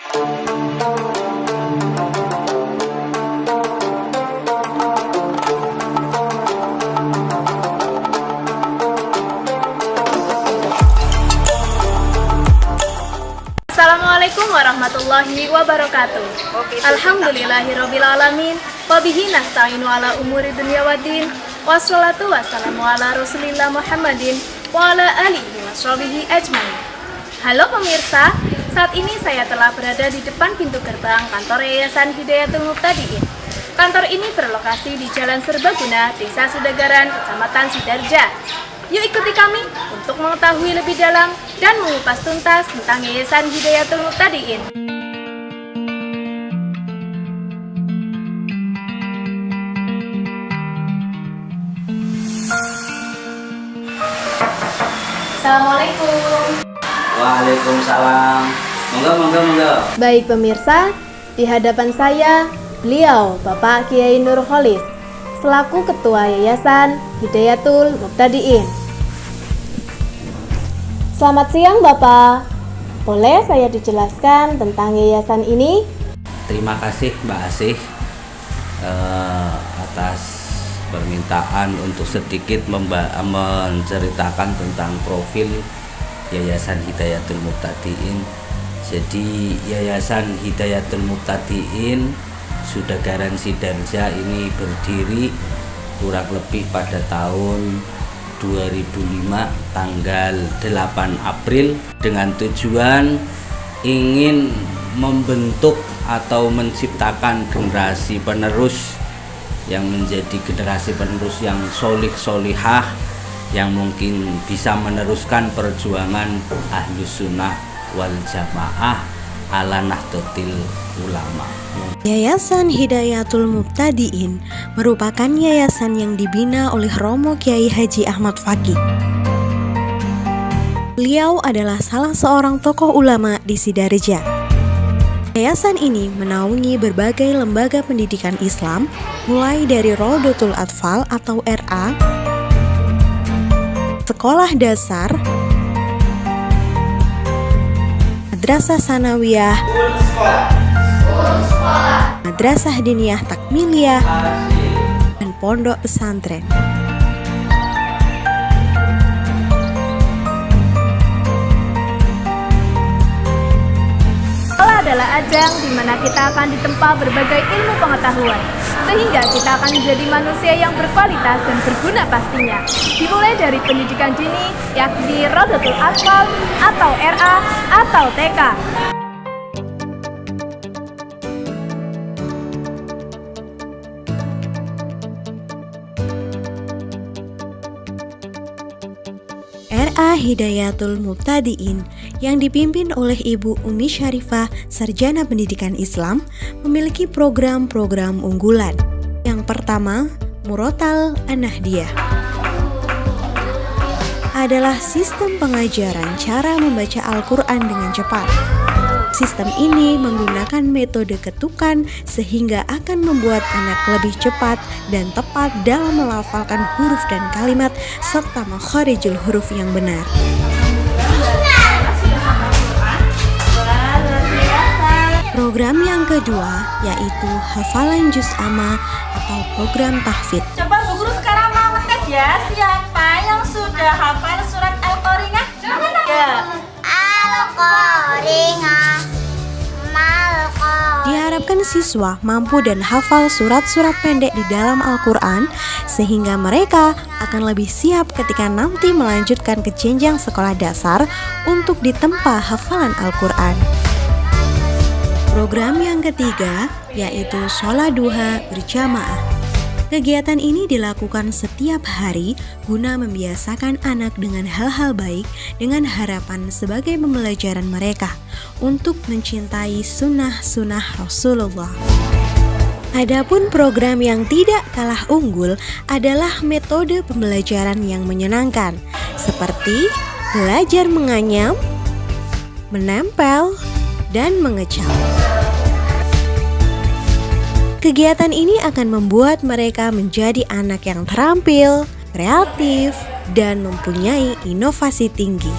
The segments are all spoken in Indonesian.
Assalamualaikum warahmatullahi wabarakatuh. Alhamdulillahirrabbilalamin. Wabihi nasta'inu ala umuri dunya waddin. Wassalatu wassalamu ala rasulillah Muhammadin wa ala alihi washabihi ajmain. Halo pemirsa, saat ini saya telah berada di depan pintu gerbang kantor Yayasan Hidayatul Muqtadiin. Kantor ini berlokasi di Jalan Serbaguna, Desa Sudagaran, Kecamatan Sidarja. Yuk ikuti kami untuk mengetahui lebih dalam dan mengupas tuntas tentang Yayasan Hidayatul Muqtadiin. Assalamualaikum. Waalaikumsalam. Monggo. Baik pemirsa, di hadapan saya beliau Bapak Kiai Nur Kholis selaku Ketua Yayasan Hidayatul Muqtadiin. Selamat siang Bapak. Boleh saya dijelaskan tentang yayasan ini? Terima kasih Mbak Asih atas permintaan untuk sedikit menceritakan tentang profil Yayasan Hidayatul Muqtadiin. Jadi Yayasan Hidayatul Muqtadiin Sudagaran Sidarja ini berdiri kurang lebih pada tahun 2005 tanggal 8 April dengan tujuan ingin membentuk atau menciptakan generasi penerus yang menjadi generasi penerus yang solih-solihah yang mungkin bisa meneruskan perjuangan Ahlus Sunnah wal Jamaah ala Nahdlatul Ulama. Yayasan Hidayatul Muqtadiin merupakan yayasan yang dibina oleh Romo Kiai Haji Ahmad Fakih. Beliau adalah salah seorang tokoh ulama di Sidarja. Yayasan ini menaungi berbagai lembaga pendidikan Islam, mulai dari Rodotul Atfal atau RA, sekolah dasar, madrasah sanawiyah, madrasah diniyah takmiliyah, dan pondok pesantren. Sekolah adalah ajang di mana kita akan ditempa berbagai ilmu pengetahuan, sehingga kita akan menjadi manusia yang berkualitas dan berguna pastinya. Dimulai dari pendidikan dini, yakni Rodotul Atfal atau RA atau TK. RA Hidayatul Muqtadiin yang dipimpin oleh Ibu Umi Syarifah, Sarjana Pendidikan Islam, memiliki program-program unggulan. Yang pertama, Murotal An-Nahdiyah adalah sistem pengajaran cara membaca Al-Quran dengan cepat. Sistem ini menggunakan metode ketukan sehingga akan membuat anak lebih cepat dan tepat dalam melafalkan huruf dan kalimat serta makharijul huruf yang benar. Program yang kedua yaitu hafalan juz amma atau program tahfidz. Coba Bu Guru sekarang mau ngetes ya, siapa yang sudah hafal surat Al-Qari'ah? Ya. Al-Qari'ah. Diharapkan siswa mampu dan hafal surat-surat pendek di dalam Al-Quran sehingga mereka akan lebih siap ketika nanti melanjutkan ke jenjang sekolah dasar untuk ditempa hafalan Al-Quran. Program yang ketiga yaitu sholat duha berjamaah. Kegiatan ini dilakukan setiap hari guna membiasakan anak dengan hal-hal baik dengan harapan sebagai pembelajaran mereka untuk mencintai sunnah-sunnah Rasulullah. Adapun program yang tidak kalah unggul adalah metode pembelajaran yang menyenangkan seperti belajar menganyam, menempel, dan mengecam. Kegiatan ini akan membuat mereka menjadi anak yang terampil, kreatif, dan mempunyai inovasi tinggi.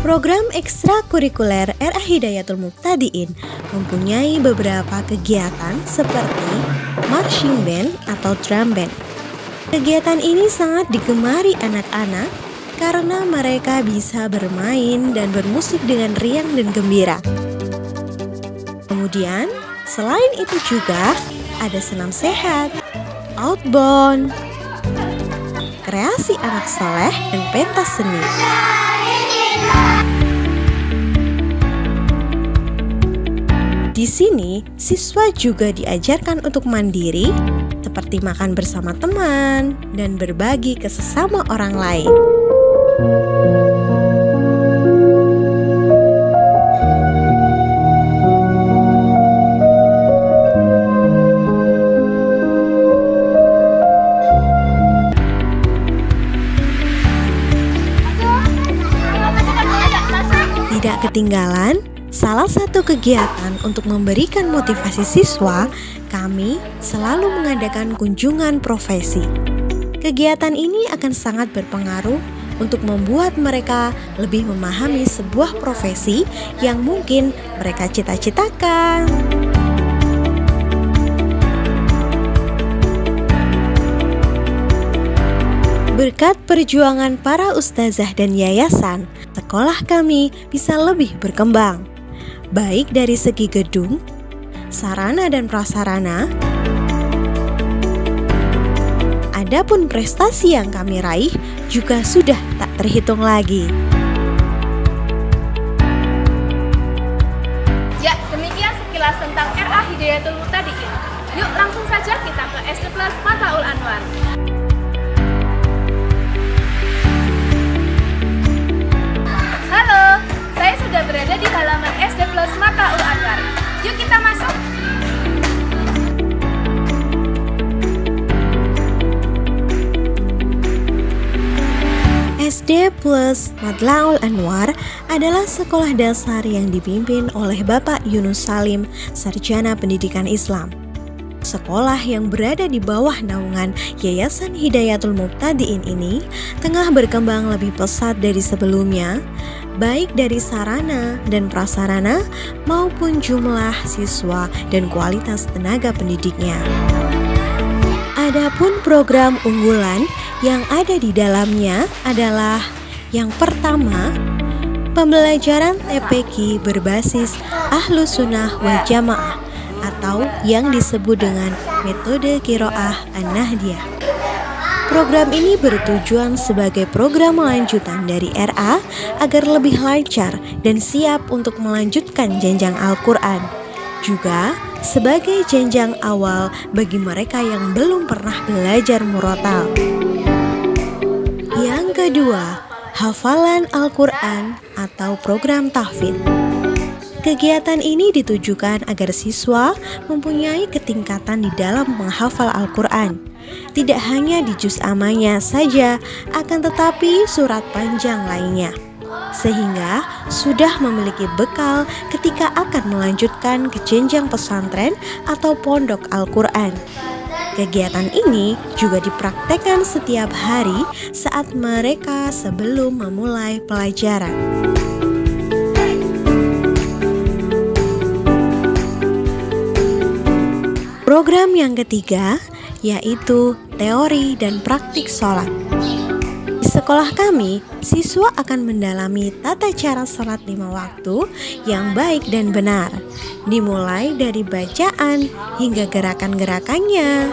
Program ekstrakurikuler RA Hidayatul Muqtadiin mempunyai beberapa kegiatan seperti marching band atau drum band. Kegiatan ini sangat digemari anak-anak karena mereka bisa bermain dan bermusik dengan riang dan gembira. Kemudian, selain itu juga ada senam sehat, outbound, kreasi anak soleh, dan pentas seni. Di sini, siswa juga diajarkan untuk mandiri, seperti makan bersama teman dan berbagi ke sesama orang lain. Tidak ketinggalan, salah satu kegiatan untuk memberikan motivasi siswa, kami selalu mengadakan kunjungan profesi. Kegiatan ini akan sangat berpengaruh untuk membuat mereka lebih memahami sebuah profesi yang mungkin mereka cita-citakan. Berkat perjuangan para ustazah dan yayasan, sekolah kami bisa lebih berkembang, baik dari segi gedung, sarana dan prasarana. Adapun prestasi yang kami raih juga sudah tak terhitung lagi. Ya, demikian sekilas tentang RA Hidayatul Muqtadiin. Yuk langsung saja kita ke SD Plus Mataul Anwar. Halo, saya sudah berada di halaman SD Plus Mataul Anwar. Yuk kita masuk. SD Plus Matlaul Anwar adalah sekolah dasar yang dipimpin oleh Bapak Yunus Salim, Sarjana Pendidikan Islam. Sekolah yang berada di bawah naungan Yayasan Hidayatul Muqtadiin ini tengah berkembang lebih pesat dari sebelumnya, baik dari sarana dan prasarana maupun jumlah siswa dan kualitas tenaga pendidiknya. Adapun program unggulan yang ada di dalamnya adalah yang pertama, pembelajaran TPQ berbasis Ahlus Sunnah wal Jamaah atau yang disebut dengan metode Qiraah An-Nahdiyah. Program ini bertujuan sebagai program lanjutan dari RA agar lebih lancar dan siap untuk melanjutkan jenjang Al-Quran. Juga sebagai jenjang awal bagi mereka yang belum pernah belajar murotal. Yang kedua, hafalan Al-Quran atau program tahfidz. Kegiatan ini ditujukan agar siswa mempunyai ketingkatan di dalam menghafal Al-Quran. Tidak hanya di juz amanya saja, akan tetapi surat panjang lainnya. Sehingga sudah memiliki bekal ketika akan melanjutkan ke jenjang pesantren atau pondok Al-Quran. Kegiatan ini juga dipraktekkan setiap hari saat mereka sebelum memulai pelajaran. Program yang ketiga yaitu teori dan praktik sholat. Di sekolah kami, siswa akan mendalami tata cara sholat 5 waktu yang baik dan benar, dimulai dari bacaan hingga gerakan-gerakannya.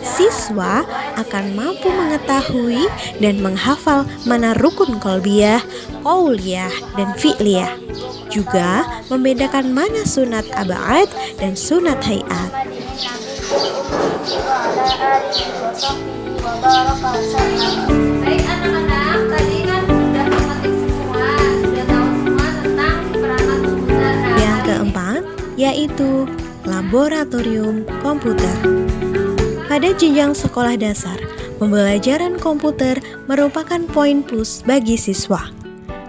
Siswa akan mampu mengetahui dan menghafal mana rukun qalbiyah, qauliyah, dan fi'liyah. Juga membedakan mana sunat ab'ad dan sunat hayat. Baik anak-anak, tadi kan sudah memetik semua, sudah tahu semua tentang perangkat komputer. Yang keempat yaitu laboratorium komputer. Pada jenjang sekolah dasar, pembelajaran komputer merupakan poin plus bagi siswa.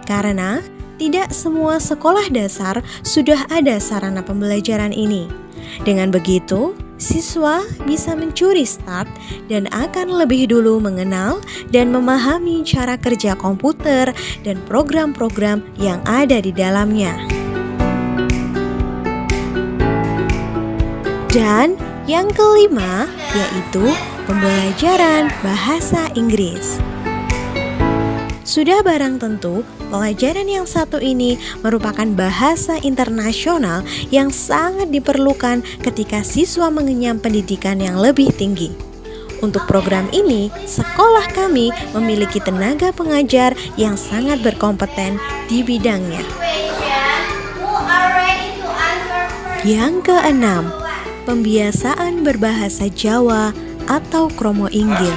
Karena tidak semua sekolah dasar sudah ada sarana pembelajaran ini. Dengan begitu, siswa bisa mencuri start dan akan lebih dulu mengenal dan memahami cara kerja komputer dan program-program yang ada di dalamnya. Dan yang kelima yaitu pembelajaran bahasa Inggris. Sudah barang tentu, pelajaran yang satu ini merupakan bahasa internasional yang sangat diperlukan ketika siswa mengenyam pendidikan yang lebih tinggi. Untuk program ini, sekolah kami memiliki tenaga pengajar yang sangat berkompeten di bidangnya. Yang keenam, pembiasaan berbahasa Jawa atau kromo inggil.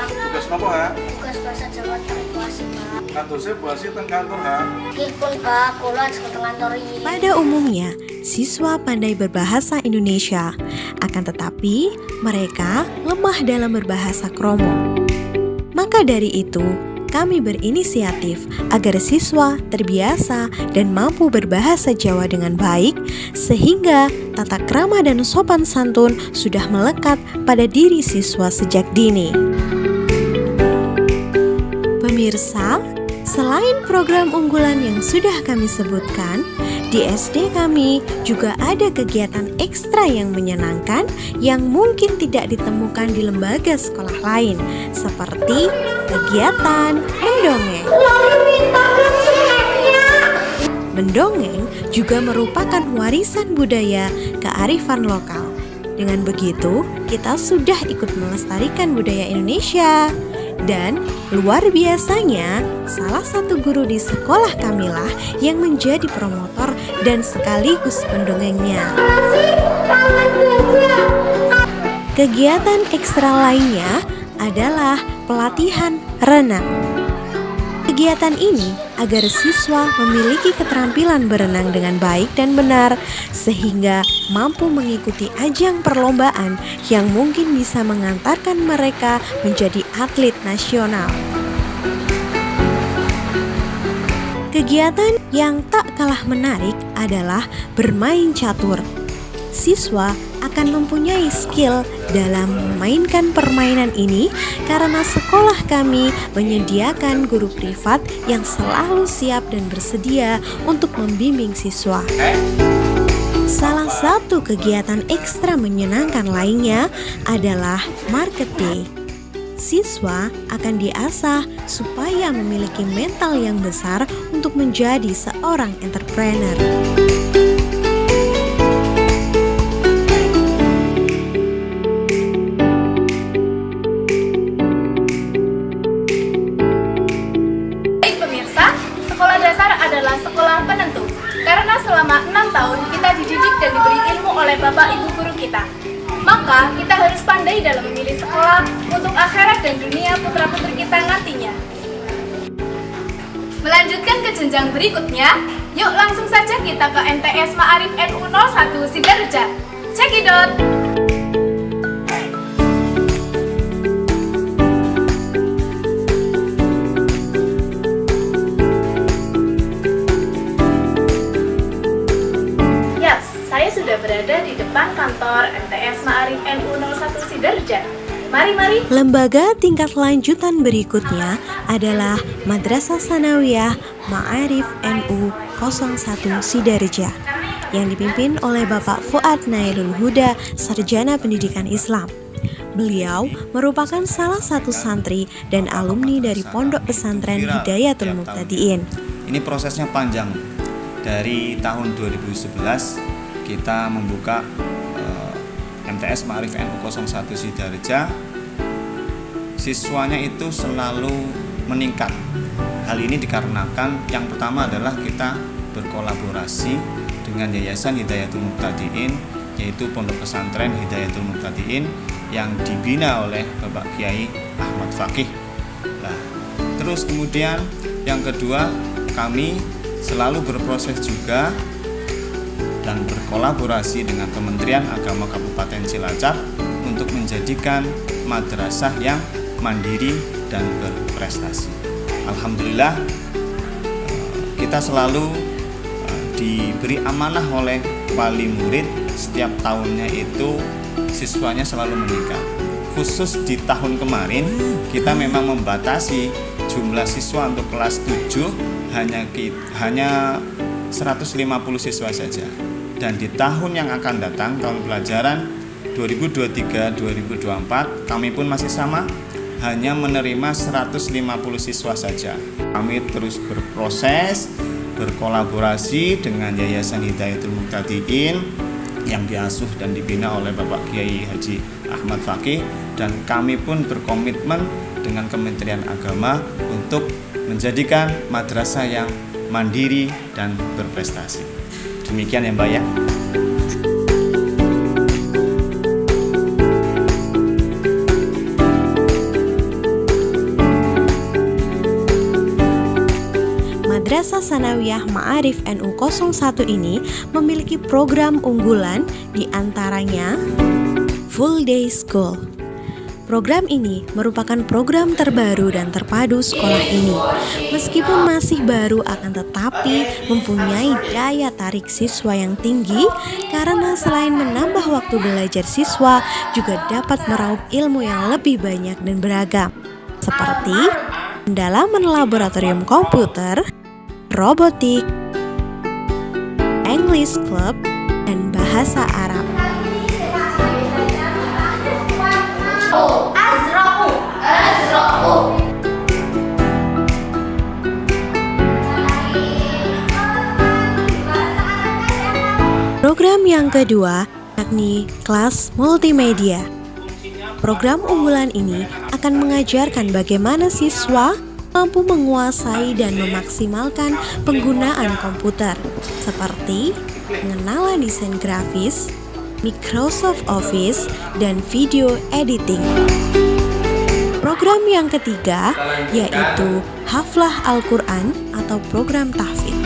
Tugas nopo ha? Tugas bahasa Jawa terpuasi Pak. Kantornya buasi teng kantor ha? Kipun Pak, kula sekolah kantor ini. Pada umumnya, siswa pandai berbahasa Indonesia, akan tetapi mereka lemah dalam berbahasa kromo. Maka dari itu, kami berinisiatif agar siswa terbiasa dan mampu berbahasa Jawa dengan baik, sehingga tata krama dan sopan santun sudah melekat pada diri siswa sejak dini. Pemirsa, selain program unggulan yang sudah kami sebutkan, di SD kami juga ada kegiatan ekstra yang menyenangkan yang mungkin tidak ditemukan di lembaga sekolah lain, seperti kegiatan mendongeng. Mendongeng juga merupakan warisan budaya kearifan lokal. Dengan begitu, kita sudah ikut melestarikan budaya Indonesia. Dan luar biasanya, salah satu guru di sekolah kamilah yang menjadi promotor dan sekaligus pendongengnya. Kegiatan ekstra lainnya adalah pelatihan renang. Kegiatan ini agar siswa memiliki keterampilan berenang dengan baik dan benar, sehingga mampu mengikuti ajang perlombaan yang mungkin bisa mengantarkan mereka menjadi atlet nasional. Kegiatan yang tak kalah menarik adalah bermain catur. Siswa akan mempunyai skill dalam memainkan permainan ini karena sekolah kami menyediakan guru privat yang selalu siap dan bersedia untuk membimbing siswa. Salah satu kegiatan ekstra menyenangkan lainnya adalah Market Day. Siswa akan diasah supaya memiliki mental yang besar untuk menjadi seorang entrepreneur. Baik pemirsa, sekolah dasar adalah sekolah penentu. Karena selama 6 tahun kita dididik dan diberi ilmu oleh bapak ibu guru kita. Maka kita harus pandai dalam memilih sekolah untuk akhirat dan dunia putra-putri kita nantinya. Melanjutkan ke jenjang berikutnya, yuk langsung saja kita ke MTS Ma'arif NU 01 Sidareja. Cekidot! Saya sudah berada di depan kantor MTS Ma'arif NU 01 Sidareja. Mari. Lembaga tingkat lanjutan berikutnya adalah Madrasah Sanawiyah Ma'arif NU 01 Sidareja yang dipimpin oleh Bapak Fuad Nailul Huda, Sarjana Pendidikan Islam. Beliau merupakan salah satu santri dan alumni dari Pondok Pesantren Hidayatul Muqtadiin. Ini prosesnya panjang. Dari tahun 2011 kita membuka MTS Ma'arif NU 01 Sidareja. Siswanya itu selalu meningkat. Hal ini dikarenakan yang pertama adalah kita berkolaborasi dengan Yayasan Hidayatul Muqtadiin, yaitu Pondok Pesantren Hidayatul Muqtadiin yang dibina oleh Bapak Kiai Ahmad Fakih. Nah, terus kemudian yang kedua, kami selalu berproses juga dan berkolaborasi dengan Kementerian Agama Kabupaten Cilacap untuk menjadikan madrasah yang mandiri dan berprestasi. Alhamdulillah, kita selalu diberi amanah oleh wali murid, setiap tahunnya itu siswanya selalu meningkat. Khusus di tahun kemarin kita memang membatasi jumlah siswa untuk kelas 7 hanya 150 siswa saja. Dan di tahun yang akan datang, tahun pelajaran 2023-2024, kami pun masih sama, hanya menerima 150 siswa saja. Kami terus berproses, berkolaborasi dengan Yayasan Hidayatul Muqtadiin yang diasuh dan dibina oleh Bapak Kiai Haji Ahmad Fakih, dan kami pun berkomitmen dengan Kementerian Agama untuk menjadikan madrasah yang mandiri dan berprestasi. Demikian ya Mbak ya. Madrasah Sanawiyah Ma'arif NU 01 ini memiliki program unggulan, di antaranya Full Day School. Program ini merupakan program terbaru dan terpadu sekolah ini. Meskipun masih baru, akan tetapi mempunyai daya tarik siswa yang tinggi, karena selain menambah waktu belajar siswa, juga dapat meraup ilmu yang lebih banyak dan beragam, seperti pendalaman laboratorium komputer, robotik, English Club, dan bahasa Arab. Program yang kedua yakni kelas multimedia. Program unggulan ini akan mengajarkan bagaimana siswa mampu menguasai dan memaksimalkan penggunaan komputer, seperti pengenalan desain grafis, Microsoft Office, dan video editing. Program yang ketiga yaitu Haflah Al-Quran atau program tahfidz.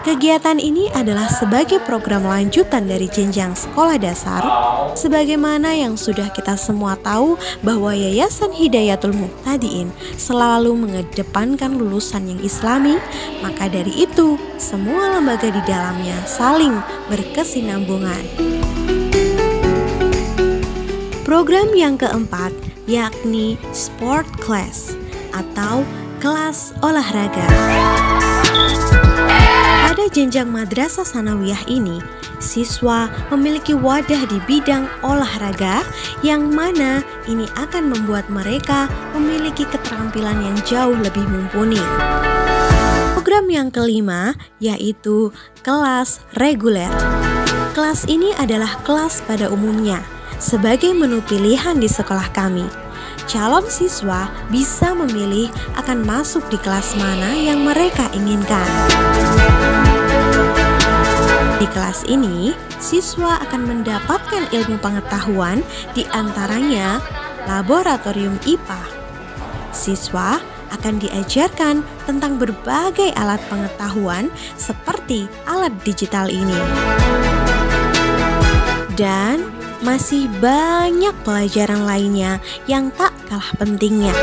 Kegiatan ini adalah sebagai program lanjutan dari jenjang sekolah dasar, sebagaimana yang sudah kita semua tahu bahwa Yayasan Hidayatul Muqtadiin selalu mengedepankan lulusan yang Islami. Maka dari itu, semua lembaga di dalamnya saling berkesinambungan. Program yang keempat yakni Sport Class atau kelas olahraga. Pada jenjang Madrasah Sanawiyah ini, siswa memiliki wadah di bidang olahraga, yang mana ini akan membuat mereka memiliki keterampilan yang jauh lebih mumpuni. Program yang kelima yaitu kelas reguler. Kelas ini adalah kelas pada umumnya, sebagai menu pilihan di sekolah kami. Calon siswa bisa memilih akan masuk di kelas mana yang mereka inginkan. Di kelas ini, siswa akan mendapatkan ilmu pengetahuan, di antaranya laboratorium IPA. Siswa akan diajarkan tentang berbagai alat pengetahuan seperti alat digital ini. Dan masih banyak pelajaran lainnya yang tak kalah pentingnya.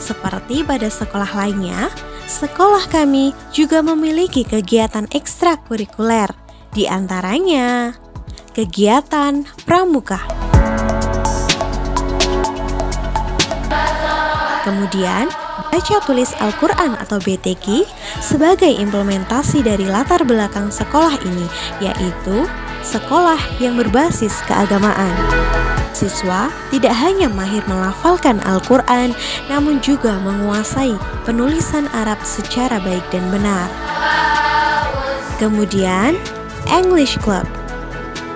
Seperti pada sekolah lainnya, sekolah kami juga memiliki kegiatan ekstrakurikuler, di antaranya kegiatan pramuka. Kemudian, baca tulis Al-Quran atau BTQ sebagai implementasi dari latar belakang sekolah ini, yaitu sekolah yang berbasis keagamaan. Siswa tidak hanya mahir melafalkan Al-Quran, namun juga menguasai penulisan Arab secara baik dan benar. Kemudian, English Club.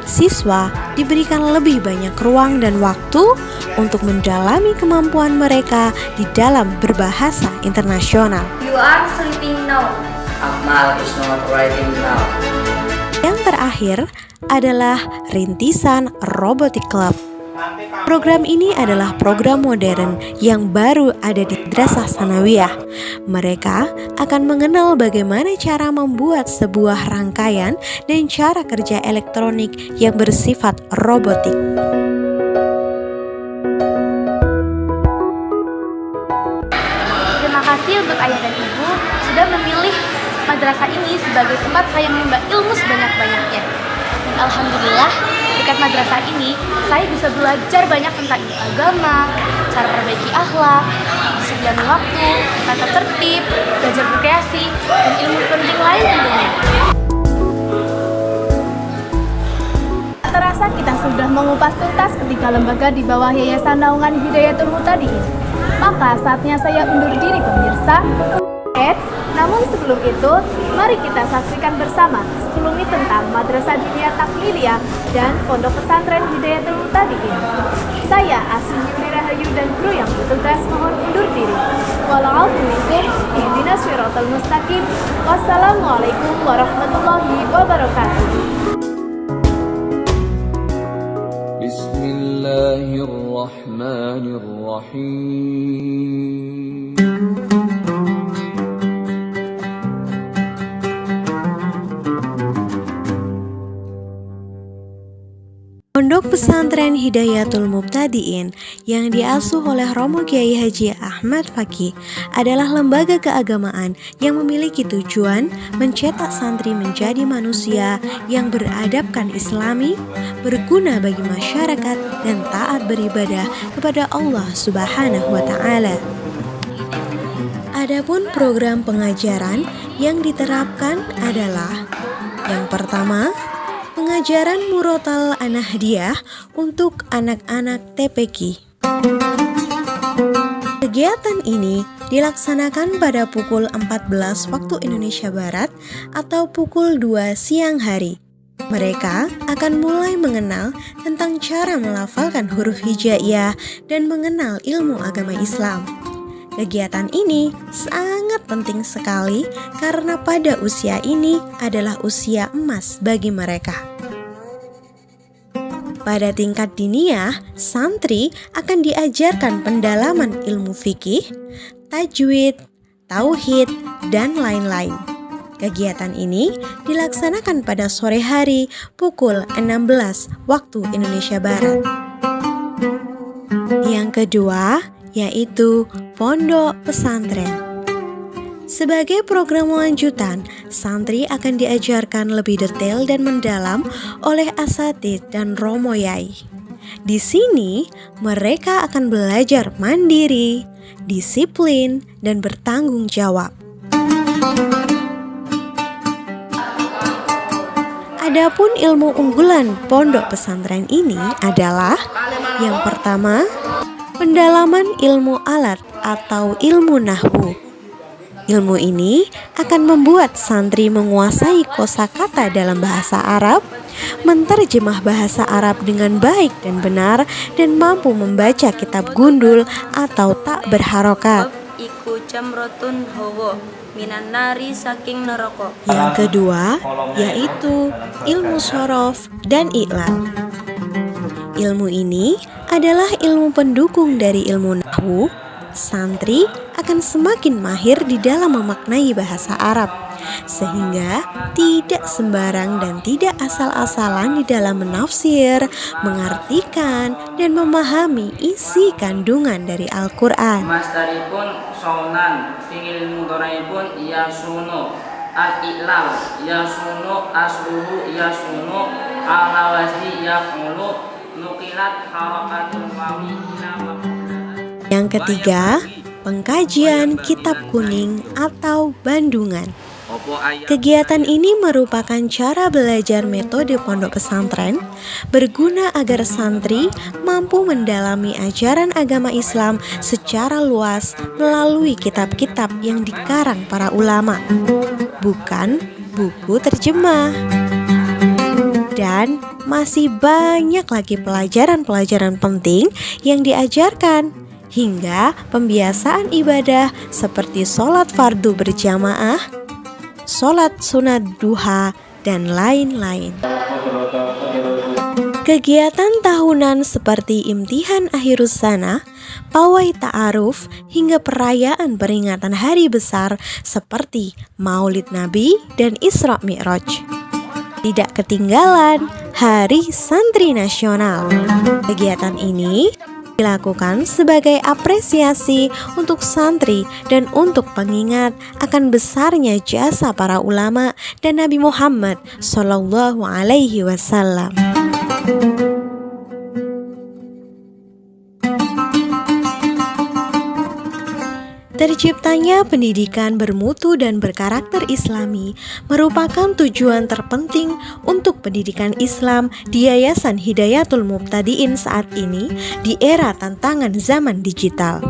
Siswa diberikan lebih banyak ruang dan waktu untuk mendalami kemampuan mereka di dalam berbahasa internasional. You are sleeping now. Akmal is not writing now. Yang terakhir adalah rintisan Robotic Club. Program ini adalah program modern yang baru ada di Madrasah Sanawiyah. Mereka akan mengenal bagaimana cara membuat sebuah rangkaian dan cara kerja elektronik yang bersifat robotik. ayah dan ibu sudah memilih madrasah ini sebagai tempat saya menimba ilmu sebanyak-banyaknya. Dan alhamdulillah, dekat madrasah ini saya bisa belajar banyak tentang ilmu agama, cara perbaiki akhlak, disiplin waktu, tata tertib, belajar berkreasi, dan ilmu penting lain tentunya. Terasa kita sudah mengupas tuntas ketiga lembaga di bawah Yayasan Naungan Hidayatul Muhtadiin. Maka saatnya saya undur diri pemirsa. Namun sebelum itu, mari kita saksikan bersama sekelumit tentang Madrasah Diniyah Takliliyah dan Pondok Pesantren Hidayatul Muhtadiin. Saya Asin Yuri Rahayu dan kru yang bertugas mohon undur diri. Wa'alaikumsalam ihdinas siratal mustaqim. Wassalamualaikum warahmatullahi wabarakatuh. Bismillahirrahmanirrahim. Pondok Pesantren Hidayatul Muhtadiin yang diasuh oleh Romo Kiai Haji Ahmad Fakih adalah lembaga keagamaan yang memiliki tujuan mencetak santri menjadi manusia yang beradabkan Islami, berguna bagi masyarakat dan taat beribadah kepada Allah Subhanahu wa taala. Adapun program pengajaran yang diterapkan adalah yang pertama, pengajaran Murotal An-Nahdiyah untuk anak-anak TPQ. Kegiatan ini dilaksanakan pada pukul 14 waktu Indonesia Barat atau pukul 2 siang hari. Mereka akan mulai mengenal tentang cara melafalkan huruf hijaiyah dan mengenal ilmu agama Islam. Kegiatan ini sangat penting sekali karena pada usia ini adalah usia emas bagi mereka. Pada tingkat diniyah, santri akan diajarkan pendalaman ilmu fikih, tajwid, tauhid, dan lain-lain. Kegiatan ini dilaksanakan pada sore hari pukul 16 waktu Indonesia Barat. Yang kedua, yaitu pondok pesantren. Sebagai program lanjutan, santri akan diajarkan lebih detail dan mendalam oleh asatidz dan romo yai. Di sini, mereka akan belajar mandiri, disiplin, dan bertanggung jawab. Adapun ilmu unggulan pondok pesantren ini adalah yang pertama, pendalaman ilmu alat atau ilmu nahwu. Ilmu ini akan membuat santri menguasai kosakata dalam bahasa Arab, menterjemah bahasa Arab dengan baik dan benar, dan mampu membaca kitab gundul atau tak berharokat. Iku jamrotun hawa minan nari saking neraka. Yang kedua, yaitu ilmu shorof dan i'lal. Ilmu ini adalah ilmu pendukung dari ilmu nahwu. Santri akan semakin mahir di dalam memaknai bahasa Arab, sehingga tidak sembarang dan tidak asal-asalan di dalam menafsir, mengartikan, dan memahami isi kandungan dari Al-Quran. Masdaripun saunan, fi'il mudhari'ipun yasunu, al-i'lal yasunu, asluhu yasunu, ala wazni yaf'ulu, nuqilat harakatul wawi ila maf'ul. Yang ketiga, pengkajian kitab kuning atau bandungan. Kegiatan ini merupakan cara belajar metode pondok pesantren berguna agar santri mampu mendalami ajaran agama Islam secara luas melalui kitab-kitab yang dikarang para ulama, bukan buku terjemah. Dan masih banyak lagi pelajaran-pelajaran penting yang diajarkan, hingga pembiasaan ibadah seperti sholat fardu berjamaah, sholat sunat duha, dan lain-lain. Kegiatan tahunan seperti imtihan akhirus sana, pawai ta'aruf, hingga perayaan peringatan hari besar seperti Maulid Nabi dan Isra Mi'raj. Tidak ketinggalan Hari Santri Nasional. Kegiatan ini dilakukan sebagai apresiasi untuk santri dan untuk pengingat akan besarnya jasa para ulama dan Nabi Muhammad Shallallahu Alaihi Wasallam. Terciptanya pendidikan bermutu dan berkarakter Islami merupakan tujuan terpenting untuk pendidikan Islam di Yayasan Hidayatul Mubtadiin saat ini di era tantangan zaman digital.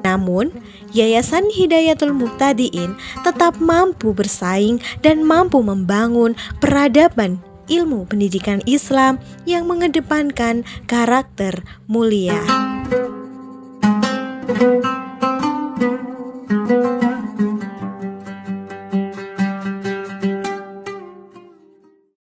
Namun, Yayasan Hidayatul Mubtadiin tetap mampu bersaing dan mampu membangun peradaban ilmu pendidikan Islam yang mengedepankan karakter mulia.